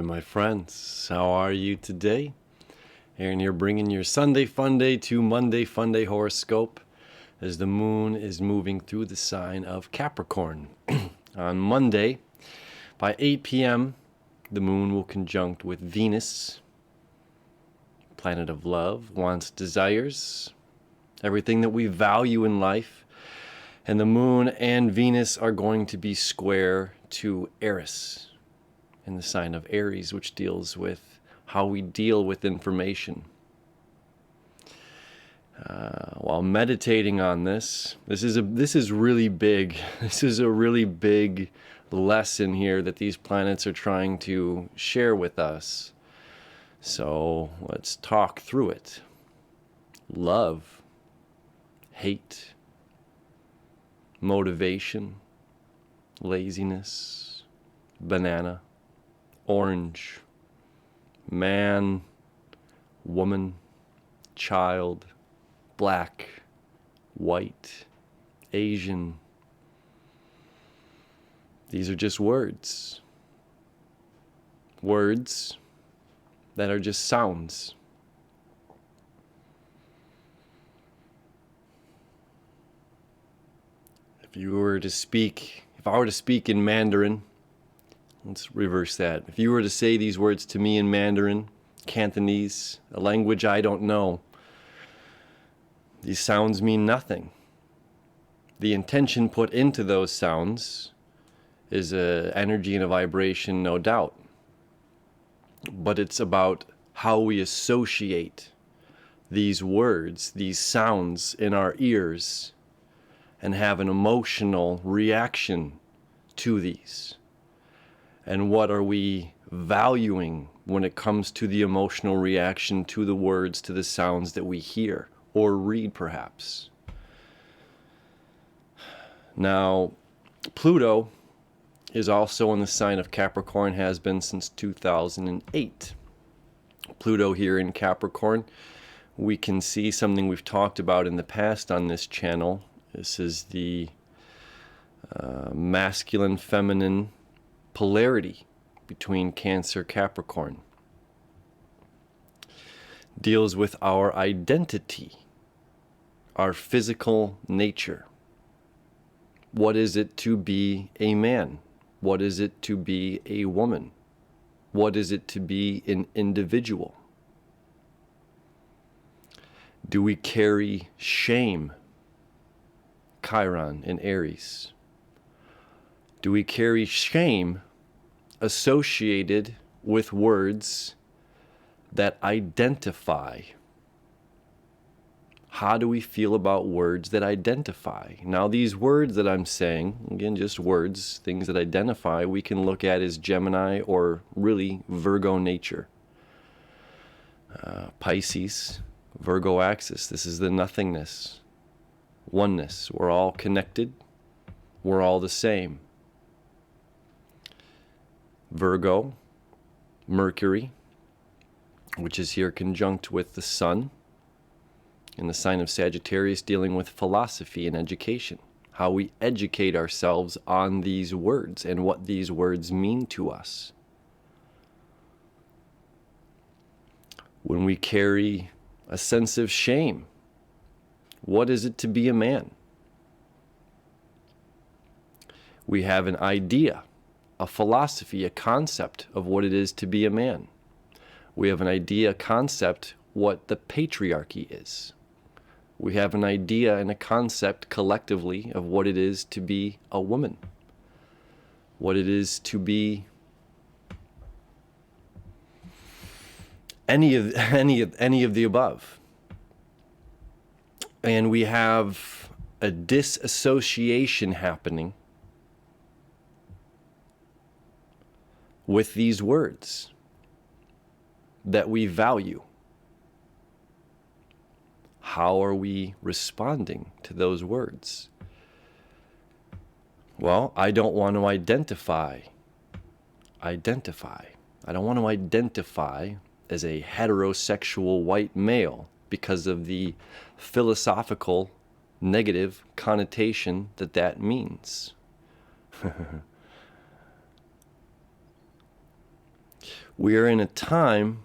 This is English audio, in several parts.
Hi, my friends. How are you today? Aaron here, bringing your Sunday Fun Day to Monday Fun Day horoscope as the moon is moving through the sign of Capricorn. On Monday, by 8 p.m., the moon will conjunct with Venus, planet of love, wants, desires, everything that we value in life. And the moon and Venus are going to be square to Eris in the sign of Aries, which deals with how we deal with information. While meditating on this is really big. This is a really big lesson here that these planets are trying to share with us. So let's talk through it. Love, hate, motivation, laziness, banana, orange, man, woman, child, black, white, Asian. These are just words. Words that are just sounds. If I were to speak in Mandarin, let's reverse that. If you were to say these words to me in Mandarin, Cantonese, a language I don't know, these sounds mean nothing. The intention put into those sounds is an energy and a vibration, no doubt. But it's about how we associate these words, these sounds in our ears, and have an emotional reaction to these. And what are we valuing when it comes to the emotional reaction to the words, to the sounds that we hear or read, perhaps? Now, Pluto is also in the sign of Capricorn, has been since 2008. Pluto here in Capricorn, we can see something we've talked about in the past on this channel. This is the masculine-feminine polarity between Cancer, Capricorn. Deals with our identity, our physical nature. What is it to be a man? What is it to be a woman? What is it to be an individual? Do we carry shame? Chiron in Aries. Do we carry shame associated with words that identify? How do we feel about words that identify? Now, these words that I'm saying, again, just words, things that identify, we can look at as Gemini or really Virgo nature. Pisces, Virgo axis. This is the nothingness, oneness. We're all connected. We're all the same. Virgo, Mercury, which is here conjunct with the Sun, in the sign of Sagittarius, dealing with philosophy and education, how we educate ourselves on these words and what these words mean to us. When we carry a sense of shame, what is it to be a man? We have an idea, a philosophy, a concept of what it is to be a man. We have an idea, a concept, what the patriarchy is. We have an idea and a concept collectively of what it is to be a woman, what it is to be any of the above. And we have a disassociation happening with these words that we value. How are we responding to those words? Well, I don't want to identify. I don't want to identify as a heterosexual white male because of the philosophical negative connotation that that means. We are in a time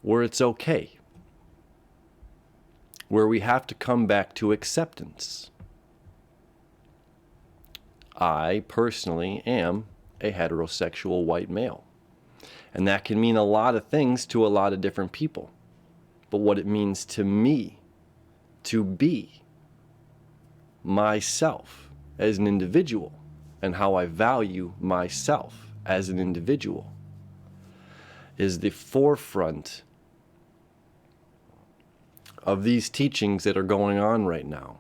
where it's okay, where we have to come back to acceptance. I personally am a heterosexual white male, and that can mean a lot of things to a lot of different people. But what it means to me to be myself as an individual, and how I value myself as an individual, is the forefront of these teachings that are going on right now.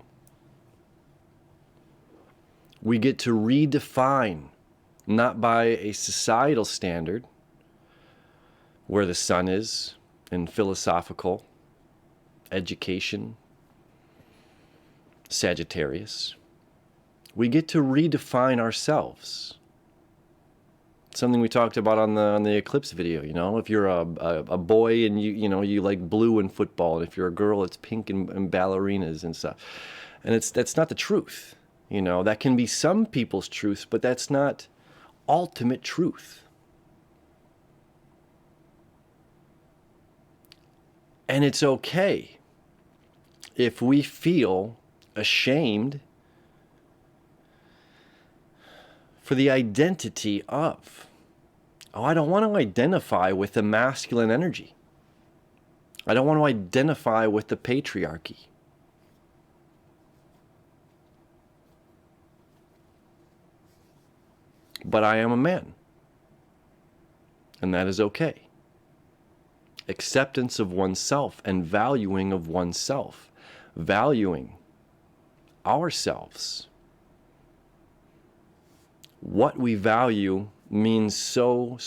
We get to redefine, not by a societal standard, where the sun is in philosophical, education, Sagittarius. We get to redefine ourselves. Something we talked about on the eclipse video. You know, if you're a boy and you like blue in football, and if you're a girl, it's pink and ballerinas and stuff. And that's not the truth. You know, that can be some people's truth, but that's not ultimate truth. And it's okay if we feel ashamed for the identity of, oh, I don't want to identify with the masculine energy. I don't want to identify with the patriarchy. But I am a man, and that is okay. Acceptance of oneself and valuing of oneself, valuing ourselves. What we value means so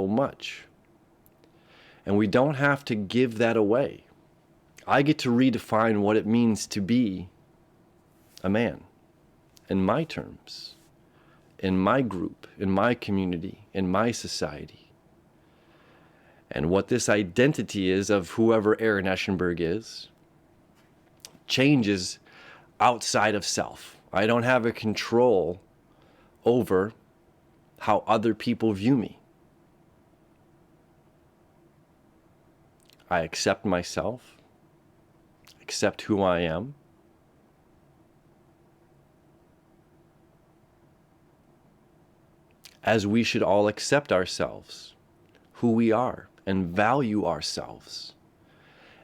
much. And we don't have to give that away. I get to redefine what it means to be a man in my terms, in my group, in my community, in my society. And what this identity is of whoever Aaron Eschenburg is changes outside of self. I don't have a control over how other people view me. I accept myself, accept who I am, as we should all accept ourselves, who we are, and value ourselves.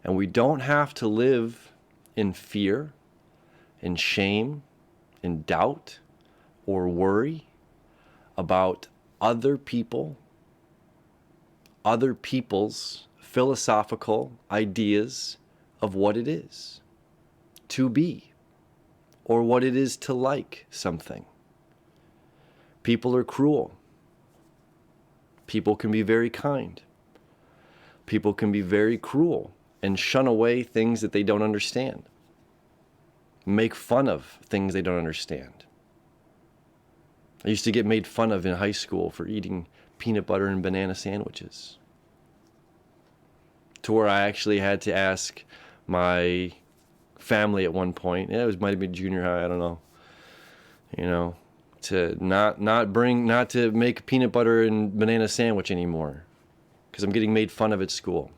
And we don't have to live in fear, in shame, in doubt, or worry about other people, other people's philosophical ideas of what it is to be, or what it is to like something. People are cruel. People can be very kind. People can be very cruel and shun away things that they don't understand. Make fun of things they don't understand. I used to get made fun of in high school for eating peanut butter and banana sandwiches, to where I actually had to ask my family at one point, might have been junior high, I don't know, to not to make a peanut butter and banana sandwich anymore, because I'm getting made fun of at school.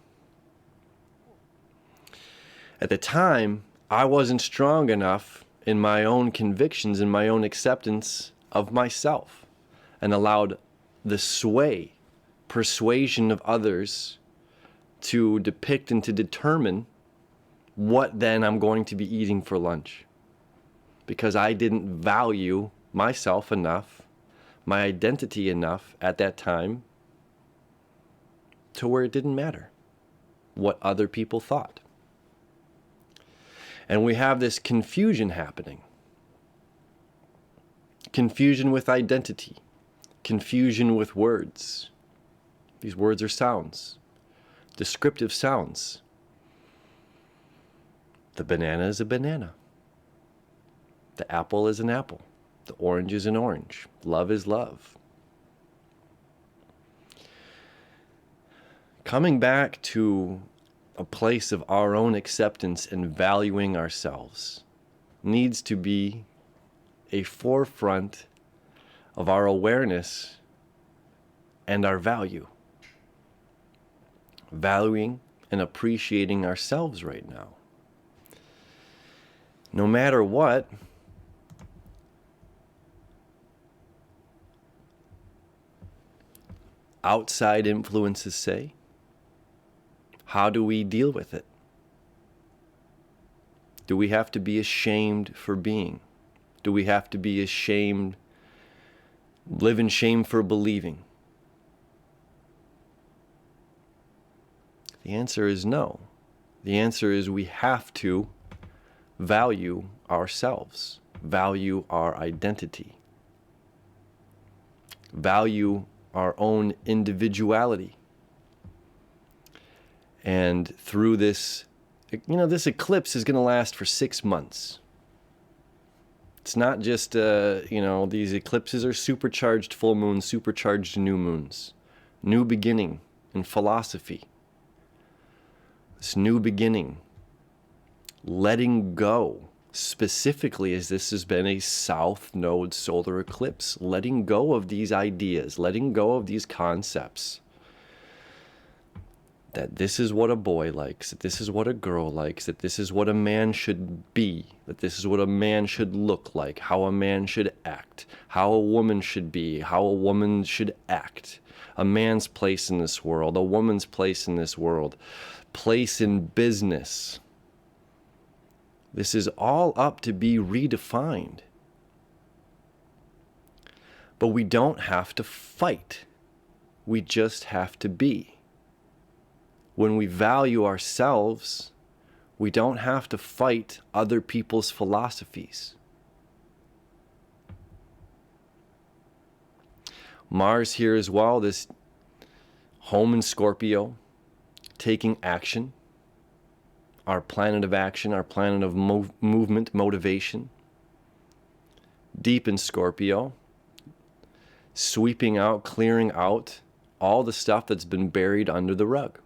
At the time, I wasn't strong enough in my own convictions and my own acceptance of myself, and allowed the persuasion of others to depict and to determine what then I'm going to be eating for lunch, because I didn't value myself enough, my identity enough at that time, to where it didn't matter what other people thought. And we have this confusion happening. Confusion with identity. Confusion with words. These words are sounds. Descriptive sounds. The banana is a banana. The apple is an apple. The orange is an orange. Love is love. Coming back to a place of our own acceptance and valuing ourselves needs to be a forefront of our awareness and our value. Valuing and appreciating ourselves right now. No matter what, outside influences say, how do we deal with it? Do we have to be ashamed for being? Do we have to be ashamed, live in shame for believing? The answer is no. The answer is we have to value ourselves, value our identity, value our own individuality. And through this, this eclipse is going to last for 6 months. It's not just, these eclipses are supercharged full moons, supercharged new moons, new beginning in philosophy. This new beginning, letting go, specifically as this has been a south node solar eclipse, letting go of these ideas, letting go of these concepts. That this is what a boy likes, that this is what a girl likes, that this is what a man should be, that this is what a man should look like, how a man should act, how a woman should be, how a woman should act, a man's place in this world, a woman's place in this world, place in business. This is all up to be redefined. But we don't have to fight. We just have to be. When we value ourselves, we don't have to fight other people's philosophies. Mars here as well, this home in Scorpio, taking action, our planet of action, our planet of movement, motivation. Deep in Scorpio, sweeping out, clearing out all the stuff that's been buried under the rug.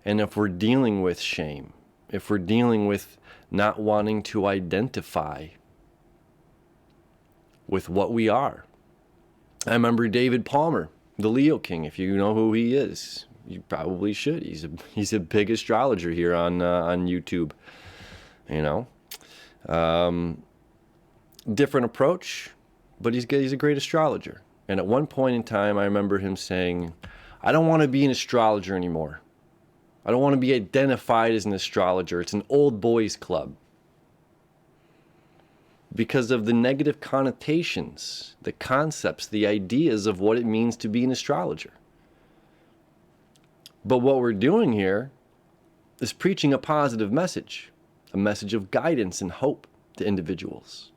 And if we're dealing with shame, if we're dealing with not wanting to identify with what we are. I remember David Palmer, the Leo King, if you know who he is. You probably should. He's a big astrologer here on YouTube. Different approach, but he's a great astrologer. And at one point in time, I remember him saying, I don't want to be an astrologer anymore. I don't want to be identified as an astrologer. It's an old boys club. Because of the negative connotations, the concepts, the ideas of what it means to be an astrologer. But what we're doing here is preaching a positive message, a message of guidance and hope to individuals.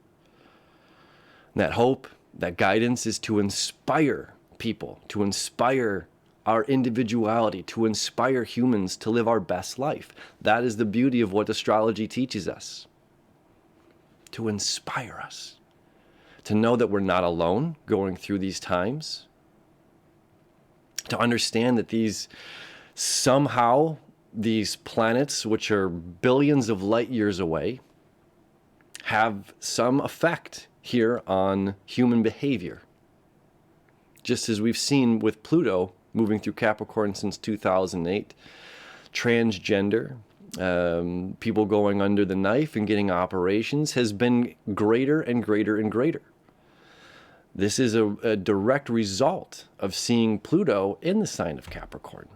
And that hope, that guidance is to inspire people, to inspire our individuality, to inspire humans to live our best life. That is the beauty of what astrology teaches us. To inspire us, to know that we're not alone going through these times, to understand that these planets, which are billions of light years away, have some effect here on human behavior. Just as we've seen with Pluto moving through Capricorn since 2008, transgender, people going under the knife and getting operations has been greater and greater and greater. This is a direct result of seeing Pluto in the sign of Capricorn.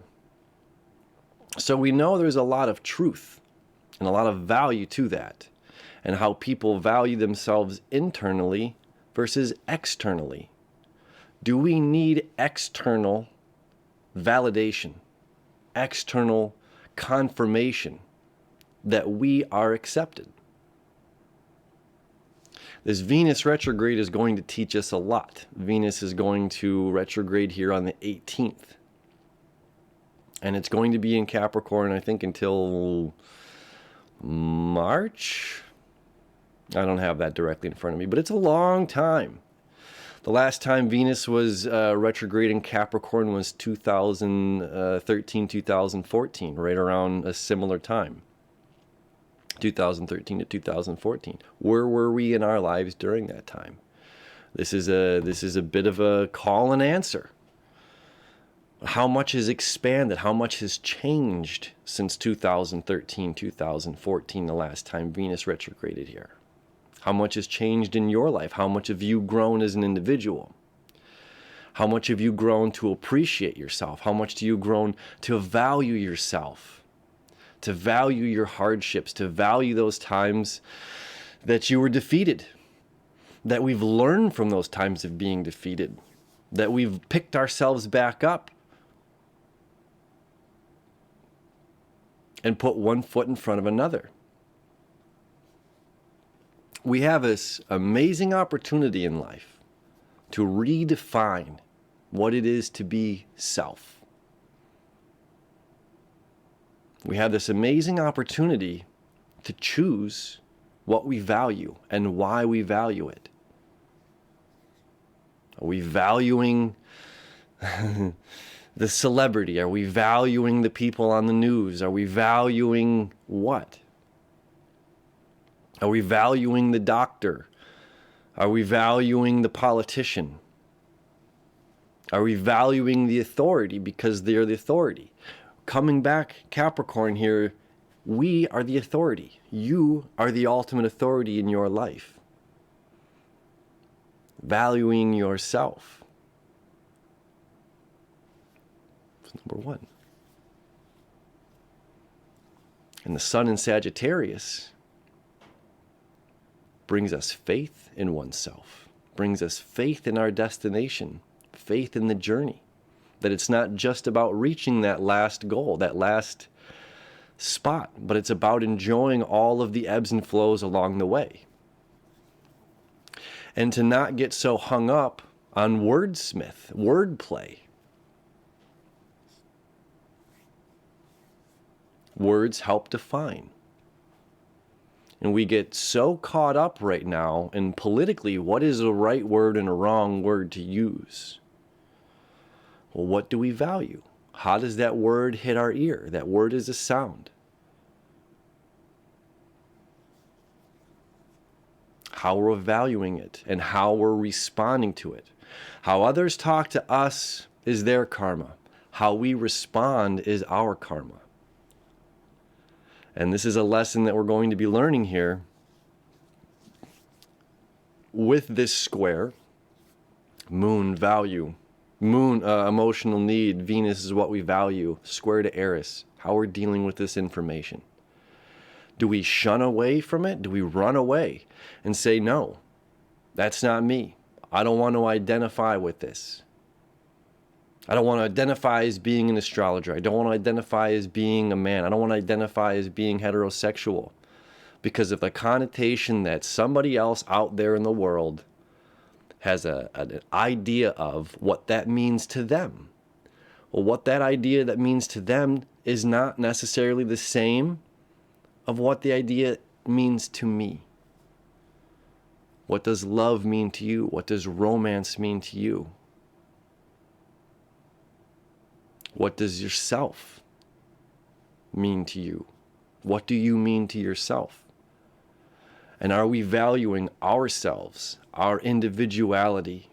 So we know there's a lot of truth and a lot of value to that, and how people value themselves internally versus externally. Do we need external validation, external confirmation that we are accepted? This Venus retrograde is going to teach us a lot. Venus is going to retrograde here on the 18th. And it's going to be in Capricorn, I think, until March. I don't have that directly in front of me, but it's a long time. The last time Venus was retrograde in Capricorn was 2013, 2014, right around a similar time. 2013 to 2014. Where were we in our lives during that time? This is a bit of a call and answer. How much has expanded? How much has changed since 2013, 2014, the last time Venus retrograded here? How much has changed in your life? How much have you grown as an individual? How much have you grown to appreciate yourself? How much do you grown to value yourself? To value your hardships, to value those times that you were defeated, that we've learned from those times of being defeated, that we've picked ourselves back up and put one foot in front of another. We have this amazing opportunity in life to redefine what it is to be self. We have this amazing opportunity to choose what we value and why we value it. Are we valuing the celebrity? Are we valuing the people on the news? Are we valuing what? Are we valuing the doctor? Are we valuing the politician? Are we valuing the authority because they're the authority? Coming back, Capricorn here, we are the authority. You are the ultimate authority in your life. Valuing yourself. That's number one. And the sun in Sagittarius brings us faith in oneself, brings us faith in our destination, faith in the journey, that it's not just about reaching that last goal, that last spot, but it's about enjoying all of the ebbs and flows along the way. And to not get so hung up on wordplay. Words help define. And we get so caught up right now in politically what is a right word and a wrong word to use. Well, what do we value? How does that word hit our ear? That word is a sound. How we're valuing it and how we're responding to it. How others talk to us is their karma. How we respond is our karma. And this is a lesson that we're going to be learning here with this square. Moon value. Moon emotional need. Venus is what we value. Square to Eris. How we're dealing with this information. Do we shun away from it? Do we run away and say, no, that's not me. I don't want to identify with this. I don't want to identify as being an astrologer. I don't want to identify as being a man. I don't want to identify as being heterosexual because of the connotation that somebody else out there in the world has an idea of what that means to them. Well, what that idea that means to them is not necessarily the same of what the idea means to me. What does love mean to you? What does romance mean to you? What does yourself mean to you? What do you mean to yourself? And are we valuing ourselves, our individuality,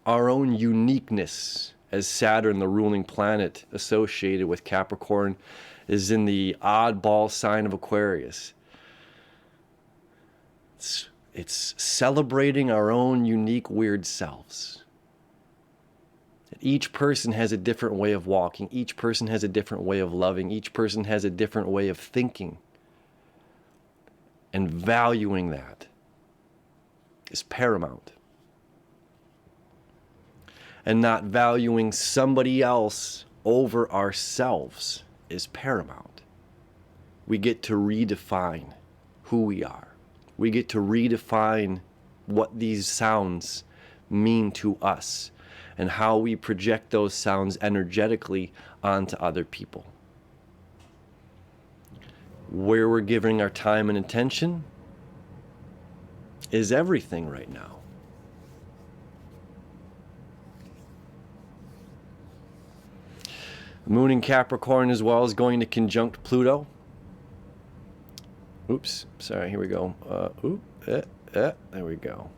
our own uniqueness, as Saturn, the ruling planet associated with Capricorn, is in the oddball sign of Aquarius? It's celebrating our own unique, weird selves. Each person has a different way of walking. Each person has a different way of loving. Each person has a different way of thinking. And valuing that is paramount. And not valuing somebody else over ourselves is paramount. We get to redefine who we are. We get to redefine what these sounds mean to us and how we project those sounds energetically onto other people. Where we're giving our time and attention is everything right now. Moon in Capricorn as well is going to conjunct Pluto. Oops, sorry, here we go. There we go.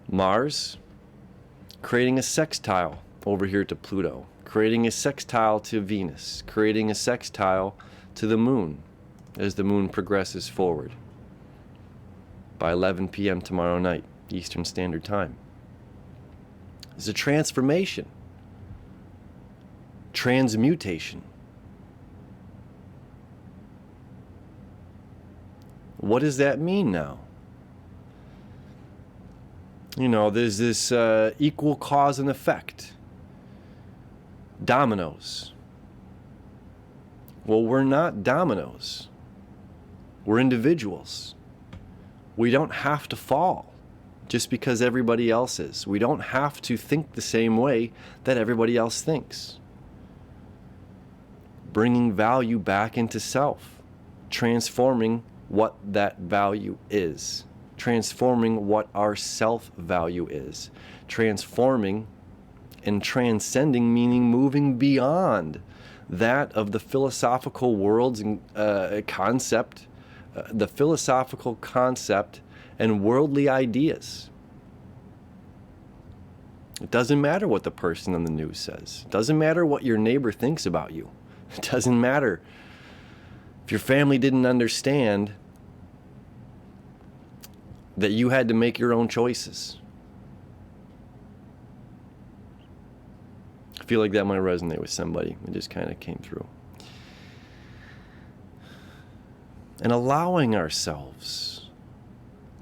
Mars creating a sextile over here to Pluto, creating a sextile to Venus, creating a sextile to the moon as the moon progresses forward by 11 p.m. tomorrow night, Eastern Standard Time. It's a transformation, transmutation. What does that mean now? You know, there's this equal cause and effect. Dominoes. Well, we're not dominoes. We're individuals. We don't have to fall just because everybody else is. We don't have to think the same way that everybody else thinks. Bringing value back into self. Transforming what that value is. Transforming what our self-value is. Transforming and transcending, meaning moving beyond that of the philosophical world's concept, the philosophical concept and worldly ideas. It doesn't matter what the person on the news says. It doesn't matter what your neighbor thinks about you. It doesn't matter if your family didn't understand that you had to make your own choices. I feel like that might resonate with somebody. It just kind of came through. And allowing ourselves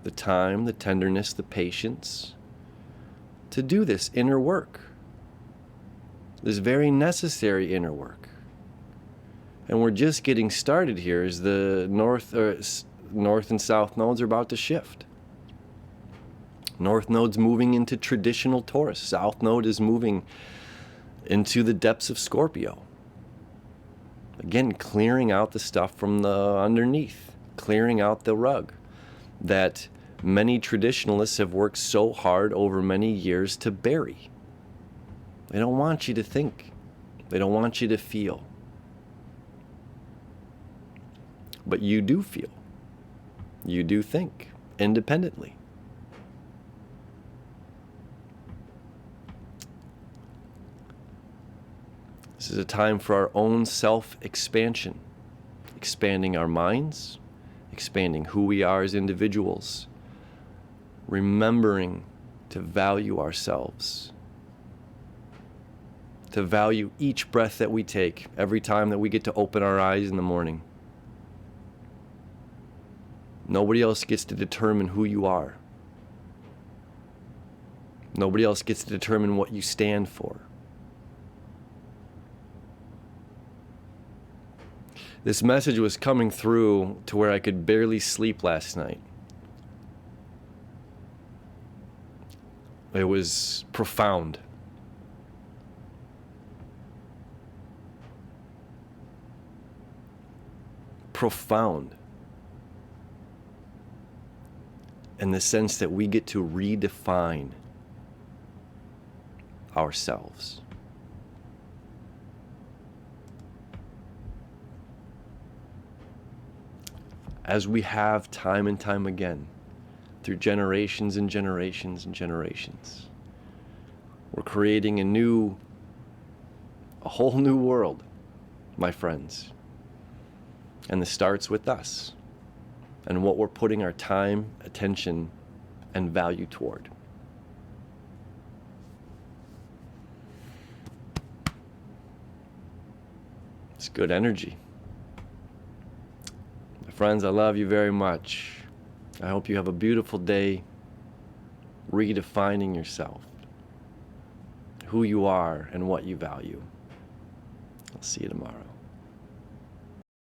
the time, the tenderness, the patience to do this inner work. This very necessary inner work. And we're just getting started here as the north and south nodes are about to shift. North node's moving into traditional Taurus. South node is moving into the depths of Scorpio. Again, clearing out the stuff from the underneath, clearing out the rug that many traditionalists have worked so hard over many years to bury. They don't want you to think. They don't want you to feel. But you do feel. You do think independently. This is a time for our own self-expansion, expanding our minds, expanding who we are as individuals, remembering to value ourselves, to value each breath that we take, every time that we get to open our eyes in the morning. Nobody else gets to determine who you are. Nobody else gets to determine what you stand for. This message was coming through to where I could barely sleep last night. It was profound. Profound. In the sense that we get to redefine ourselves. As we have time and time again, through generations and generations and generations. We're creating a whole new world, my friends. And this starts with us and what we're putting our time, attention, and value toward. It's good energy. My friends, I love you very much. I hope you have a beautiful day redefining yourself, who you are and what you value. I'll see you tomorrow.